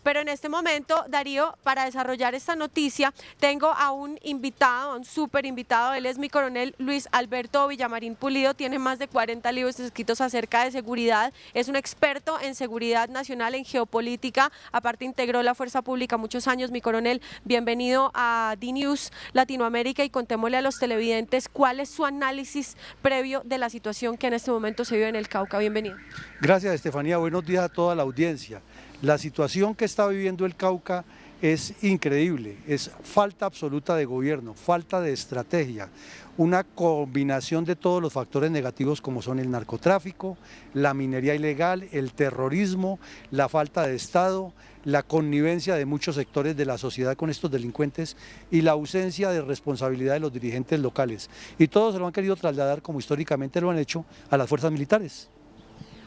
Pero en este momento, Darío, para desarrollar esta noticia, tengo a un invitado, a un súper invitado. Él es mi coronel Luis Alberto Villamarín Pulido, tiene más de 40 libros escritos acerca de seguridad, es un experto en seguridad nacional, en geopolítica, aparte integró la Fuerza Pública muchos años. Mi coronel, bienvenido a DNews Latinoamérica y contémosle a los televidentes cuál es su análisis previo de la situación que en este momento se vive en el Cauca. Bienvenido. Gracias, Estefanía. Buenos días a toda la audiencia. La situación que está viviendo el Cauca es increíble, es falta absoluta de gobierno, falta de estrategia, una combinación de todos los factores negativos como son el narcotráfico, la minería ilegal, el terrorismo, la falta de Estado, la connivencia de muchos sectores de la sociedad con estos delincuentes y la ausencia de responsabilidad de los dirigentes locales. Y todos se lo han querido trasladar, como históricamente lo han hecho, a las fuerzas militares.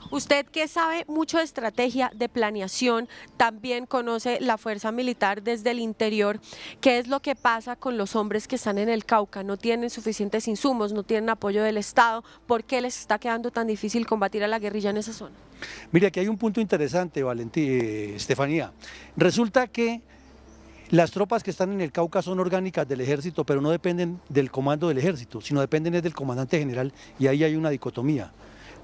Usted, que sabe mucho de estrategia, de planeación, también conoce la fuerza militar desde el interior. ¿Qué es lo que pasa con los hombres que están en el Cauca? No tienen suficientes insumos, no tienen apoyo del Estado. ¿Por qué les está quedando tan difícil combatir a la guerrilla en esa zona? Mire, aquí hay un punto interesante, Estefanía. Resulta que las tropas que están en el Cauca son orgánicas del ejército, pero no dependen del comando del ejército, sino dependen del comandante general, y ahí hay una dicotomía,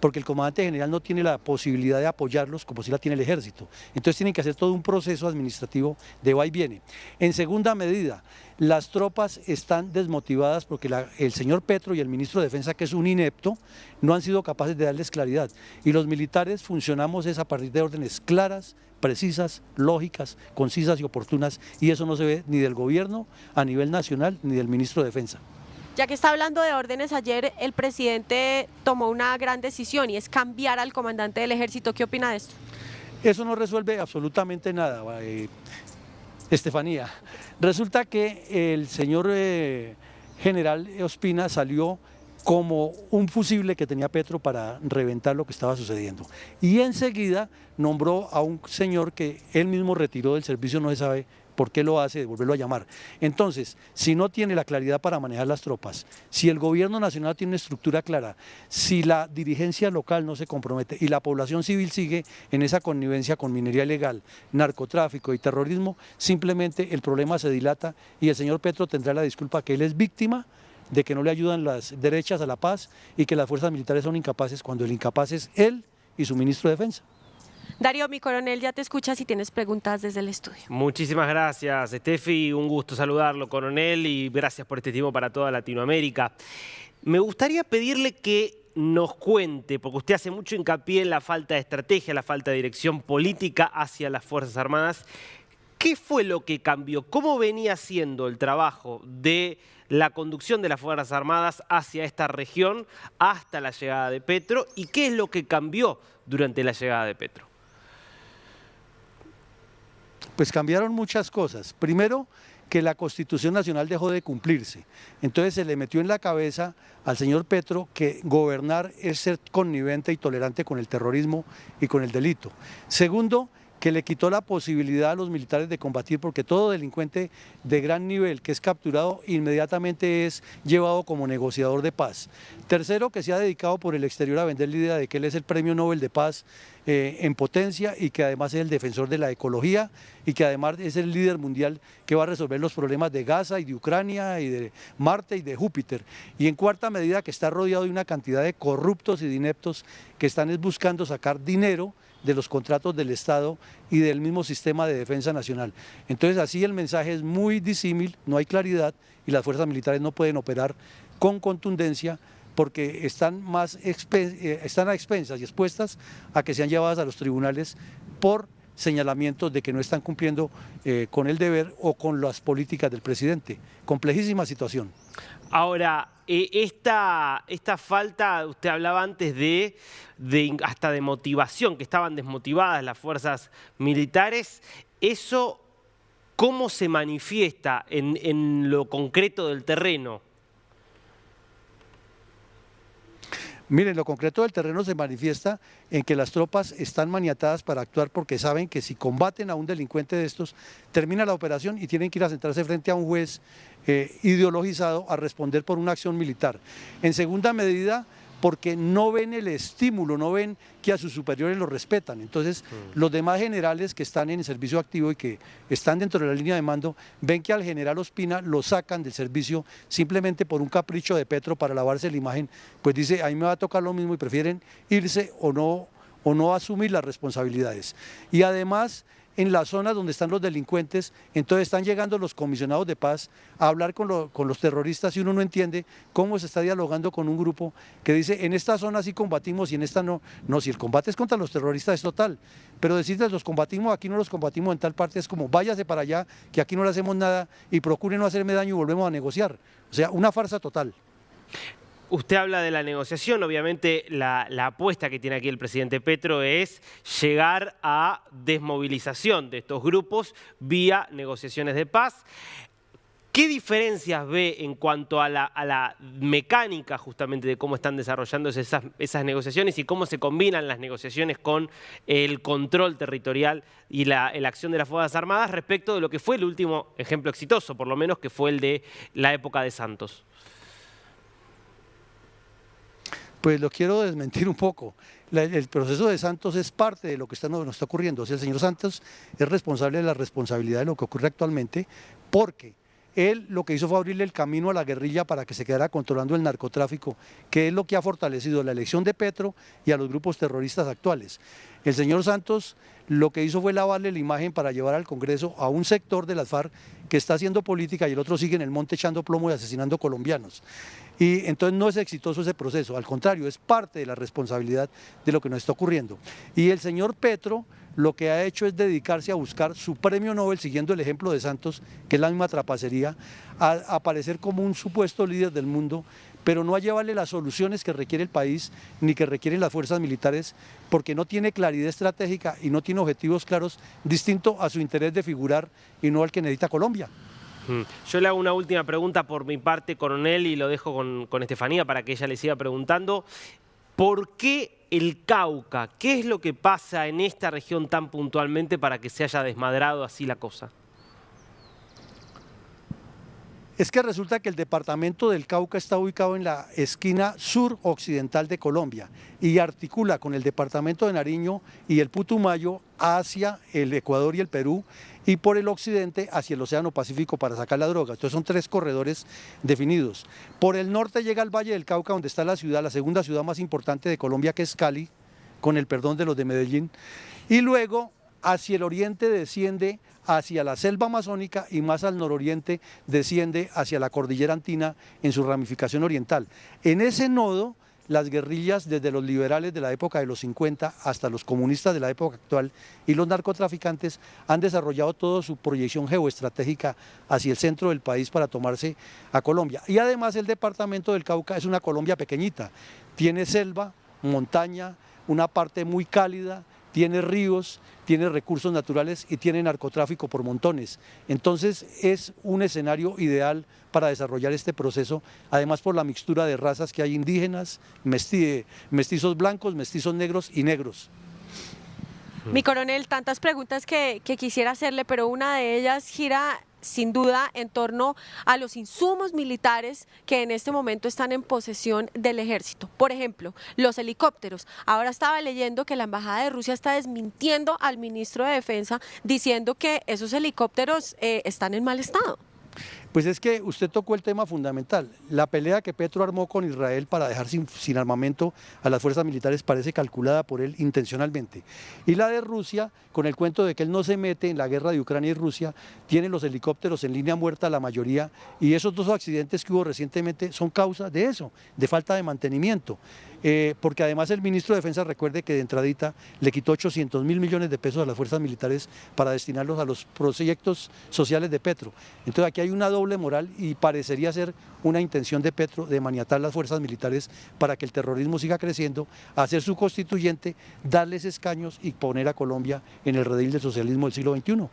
porque el comandante general no tiene la posibilidad de apoyarlos como si la tiene el ejército. Entonces tienen que hacer todo un proceso administrativo de va y viene. En segunda medida, las tropas están desmotivadas porque el señor Petro y el ministro de Defensa, que es un inepto, no han sido capaces de darles claridad. Y los militares funcionamos a partir de órdenes claras, precisas, lógicas, concisas y oportunas, y eso no se ve ni del gobierno a nivel nacional ni del ministro de Defensa. Ya que está hablando de órdenes, ayer el presidente tomó una gran decisión y es cambiar al comandante del ejército. ¿Qué opina de esto? Eso no resuelve absolutamente nada, Estefanía. Resulta que el señor general Ospina salió como un fusible que tenía Petro para reventar lo que estaba sucediendo. Y enseguida nombró a un señor que él mismo retiró del servicio, no se sabe por qué lo hace, de volverlo a llamar. Entonces, si no tiene la claridad para manejar las tropas, si el gobierno nacional tiene una estructura clara, si la dirigencia local no se compromete y la población civil sigue en esa connivencia con minería ilegal, narcotráfico y terrorismo, simplemente el problema se dilata y el señor Petro tendrá la disculpa que él es víctima de que no le ayudan las derechas a la paz y que las fuerzas militares son incapaces cuando el incapaz es él y su ministro de Defensa. Darío, mi coronel, ya te escucha si tienes preguntas desde el estudio. Muchísimas gracias, Estefi, un gusto saludarlo, coronel, y gracias por este tiempo para toda Latinoamérica. Me gustaría pedirle que nos cuente, porque usted hace mucho hincapié en la falta de estrategia, la falta de dirección política hacia las Fuerzas Armadas. ¿Qué fue lo que cambió? ¿Cómo venía siendo el trabajo de la conducción de las Fuerzas Armadas hacia esta región hasta la llegada de Petro? ¿Y qué es lo que cambió durante la llegada de Petro? Pues cambiaron muchas cosas. Primero, que la Constitución Nacional dejó de cumplirse. Entonces se le metió en la cabeza al señor Petro que gobernar es ser connivente y tolerante con el terrorismo y con el delito. Segundo, que le quitó la posibilidad a los militares de combatir, porque todo delincuente de gran nivel que es capturado inmediatamente es llevado como negociador de paz. Tercero, que se ha dedicado por el exterior a vender la idea de que él es el Premio Nobel de Paz en potencia y que además es el defensor de la ecología y que además es el líder mundial que va a resolver los problemas de Gaza y de Ucrania y de Marte y de Júpiter. Y en cuarta medida, que está rodeado de una cantidad de corruptos y de ineptos que están buscando sacar dinero de los contratos del Estado y del mismo sistema de defensa nacional. Entonces así el mensaje es muy disímil, no hay claridad y las fuerzas militares no pueden operar con contundencia porque están a expensas y expuestas a que sean llevadas a los tribunales por señalamientos de que no están cumpliendo con el deber o con las políticas del presidente. Complejísima situación. Ahora, esta falta, usted hablaba antes hasta de motivación, que estaban desmotivadas las fuerzas militares. ¿Eso cómo se manifiesta en lo concreto del terreno? Miren, lo concreto del terreno se manifiesta en que las tropas están maniatadas para actuar porque saben que si combaten a un delincuente de estos, termina la operación y tienen que ir a sentarse frente a un juez ideologizado a responder por una acción militar. En segunda medida, porque no ven el estímulo, no ven que a sus superiores lo respetan. Entonces, los demás generales que están en el servicio activo y que están dentro de la línea de mando, ven que al general Ospina lo sacan del servicio simplemente por un capricho de Petro para lavarse la imagen, pues dice, a mí me va a tocar lo mismo y prefieren irse o no asumir las responsabilidades. Y además, en las zonas donde están los delincuentes, entonces están llegando los comisionados de paz a hablar con los terroristas y uno no entiende cómo se está dialogando con un grupo que dice, en esta zona sí combatimos y en esta no. No, si el combate es contra los terroristas es total, pero decirles los combatimos, aquí no los combatimos en tal parte, es como váyase para allá, que aquí no le hacemos nada y procure no hacerme daño y volvemos a negociar. O sea, una farsa total. Usted habla de la negociación, obviamente la apuesta que tiene aquí el presidente Petro es llegar a desmovilización de estos grupos vía negociaciones de paz. ¿Qué diferencias ve en cuanto a la mecánica justamente de cómo están desarrollándose esas negociaciones y cómo se combinan las negociaciones con el control territorial y la acción de las Fuerzas Armadas respecto de lo que fue el último ejemplo exitoso, por lo menos que fue el de la época de Santos? Pues lo quiero desmentir un poco. El proceso de Santos es parte de lo que nos está ocurriendo. O sea, el señor Santos es responsable de la responsabilidad de lo que ocurre actualmente, porque él lo que hizo fue abrirle el camino a la guerrilla para que se quedara controlando el narcotráfico, que es lo que ha fortalecido la elección de Petro y a los grupos terroristas actuales. El señor Santos lo que hizo fue lavarle la imagen para llevar al Congreso a un sector de las FARC que está haciendo política y el otro sigue en el monte echando plomo y asesinando colombianos. Y entonces no es exitoso ese proceso, al contrario, es parte de la responsabilidad de lo que nos está ocurriendo. Y el señor Petro lo que ha hecho es dedicarse a buscar su premio Nobel, siguiendo el ejemplo de Santos, que es la misma trapacería, a aparecer como un supuesto líder del mundo, pero no a llevarle las soluciones que requiere el país, ni que requieren las fuerzas militares, porque no tiene claridad estratégica y no tiene objetivos claros, distinto a su interés de figurar y no al que necesita Colombia. Yo le hago una última pregunta por mi parte, coronel, y lo dejo con Estefanía para que ella le siga preguntando. ¿Por qué el Cauca? ¿Qué es lo que pasa en esta región tan puntualmente para que se haya desmadrado así la cosa? Es que resulta que el departamento del Cauca está ubicado en la esquina suroccidental de Colombia y articula con el departamento de Nariño y el Putumayo hacia el Ecuador y el Perú y por el occidente hacia el Océano Pacífico para sacar la droga. Entonces son 3 corredores definidos. Por el norte llega al Valle del Cauca, donde está la ciudad, la segunda ciudad más importante de Colombia, que es Cali, con el perdón de los de Medellín, y luego hacia el oriente desciende hacia la selva amazónica y más al nororiente desciende hacia la cordillera andina en su ramificación oriental. En ese nodo, las guerrillas, desde los liberales de la época de los 50 hasta los comunistas de la época actual y los narcotraficantes, han desarrollado toda su proyección geoestratégica hacia el centro del país para tomarse a Colombia. Y además el departamento del Cauca es una Colombia pequeñita, tiene selva, montaña, una parte muy cálida, tiene ríos, tiene recursos naturales y tiene narcotráfico por montones. Entonces es un escenario ideal para desarrollar este proceso, además por la mixtura de razas que hay indígenas, mestizos blancos, mestizos negros y negros. Mi coronel, tantas preguntas que quisiera hacerle, pero una de ellas gira sin duda en torno a los insumos militares que en este momento están en posesión del ejército. Por ejemplo, los helicópteros. Ahora estaba leyendo que la embajada de Rusia está desmintiendo al ministro de Defensa diciendo que esos helicópteros están en mal estado. Pues es que usted tocó el tema fundamental. La pelea que Petro armó con Israel para dejar sin armamento a las fuerzas militares parece calculada por él intencionalmente. Y la de Rusia, con el cuento de que él no se mete en la guerra de Ucrania y Rusia, tiene los helicópteros en línea muerta la mayoría, y esos 2 accidentes que hubo recientemente son causa de eso, de falta de mantenimiento. Porque además el ministro de Defensa, recuerde que de entradita le quitó 800.000 millones de pesos a las fuerzas militares para destinarlos a los proyectos sociales de Petro. Entonces aquí hay una doble moral y parecería ser una intención de Petro de maniatar las fuerzas militares para que el terrorismo siga creciendo, hacer su constituyente, darles escaños y poner a Colombia en el redil del socialismo del siglo XXI.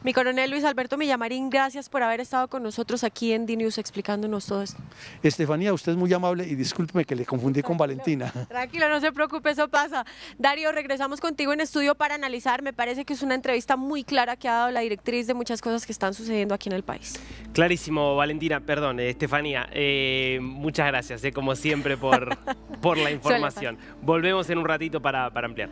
Mi coronel Luis Alberto Villamarín, gracias por haber estado con nosotros aquí en DNews explicándonos todo esto. Estefanía, usted es muy amable y discúlpeme que le confundí con Valentina. Tranquilo, no se preocupe, eso pasa. Darío, regresamos contigo en estudio para analizar. Me parece que es una entrevista muy clara que ha dado la directriz de muchas cosas que están sucediendo aquí en el país. Clarísimo, Valentina, perdón, Estefanía, muchas gracias, como siempre, por la información. Volvemos en un ratito para ampliar.